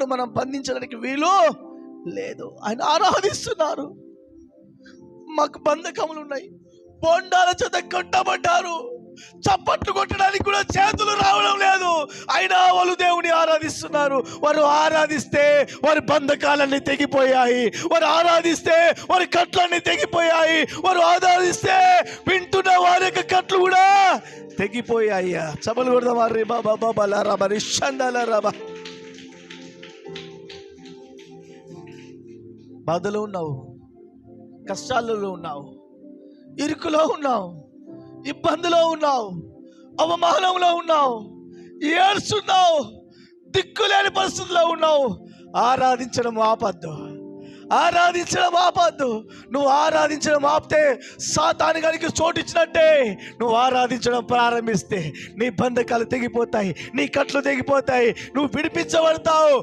ఇప్పుడు మనం బంధించడానికి వీలు లేదు. ఆయన ఆరాధిస్తున్నారు. మాకు బంధకములు ఉన్నాయి, బోండాల చేత కట్టబడ్డారు, చప్పట్లు కొట్టడానికి కూడా చేతులు రావడం లేదు. అయినా వాళ్ళు దేవుని ఆరాధిస్తున్నారు. వారు ఆరాధిస్తే వారి బంధకాలన్నీ తెగిపోయాయి. వారు ఆరాధిస్తే వారి కట్లన్నీ తెగిపోయాయి. వారు ఆరాధిస్తే వింటున్న వారి యొక్క కట్లు కూడా తెగిపోయాయి. చపలు కొడదామా? రే బాబా బాబా లారా మరి షండాలరాబా. బాధలో ఉన్నావు, కష్టాలలో ఉన్నావు, ఇరుకులో ఉన్నావు, ఇబ్బందిలో ఉన్నావు, అవమానంలో ఉన్నావు, ఏడ్చున్నావు, దిక్కులేని పరిస్థితుల్లో ఉన్నావు. ఆరాధించడం ఆపద్దు, ఆరాధించడం ఆపద్దు. నువ్వు ఆరాధించడం ఆపితే సాతాను గారికి చోటు ఇచ్చినట్టే. నువ్వు ఆరాధించడం ప్రారంభిస్తే నీ బంధకాలు తెగిపోతాయి, నీ కట్లు తెగిపోతాయి, నువ్వు విడిపించబడతావు.